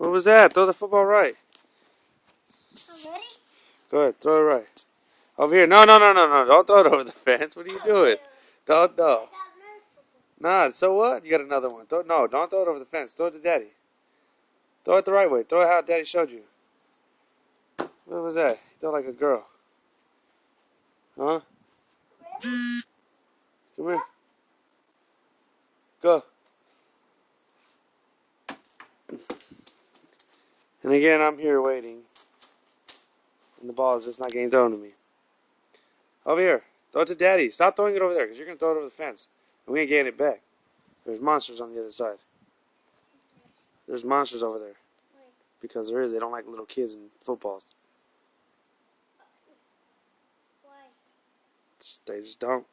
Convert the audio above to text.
What was that? Throw the football right. I'm ready. Go ahead, throw it right. Over here. No. Don't throw it over the fence. What are you doing? Don't, no. Nah, so what? You got another one. No, don't throw it over the fence. Throw it to Daddy. Throw it the right way. Throw it how Daddy showed you. What was that? Throw it like a girl. Huh? Come here. Go. And again, I'm here waiting. And the ball is just not getting thrown to me. Over here. Throw it to Daddy. Stop throwing it over there because you're going to throw it over the fence. And we ain't getting it back. There's monsters on the other side. There's monsters over there. Because there is. They don't like little kids and footballs. Why? They just don't.